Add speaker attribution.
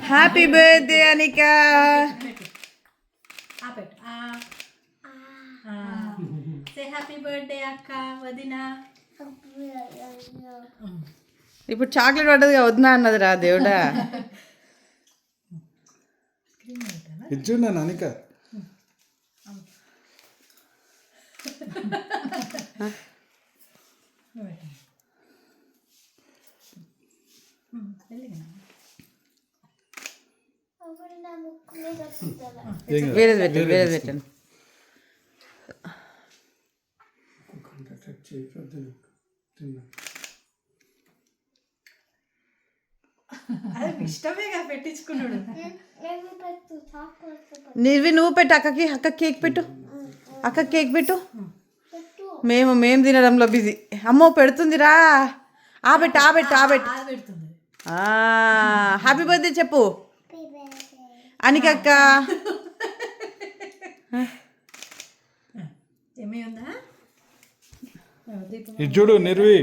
Speaker 1: Happy birthday అనిక.
Speaker 2: Happy birthday అక్క వదిన.
Speaker 1: ఇప్పుడు చాక్లెట్ పడ్డదిగా వద్దా అన్నది రా దేవుడా.
Speaker 3: ఇచ్చున్నా అనిక.
Speaker 1: వేరేది పెట్టండి.
Speaker 2: ఇష్టమేగా పెట్టించుకున్నాడు.
Speaker 1: నిర్వి నువ్వు పెట్టు అక్కకి. అక్క కేక్ పెట్టు. అక్క కేక్ పెట్టు. మేము తినడంలో బిజీ. అమ్మో పెడుతుందిరా. ఆబెట్టు. హ్యాపీ బర్త్డే చెప్పు అనికక్క.
Speaker 2: ఏమై ఉందా
Speaker 3: ఇది చూడు నిర్వి.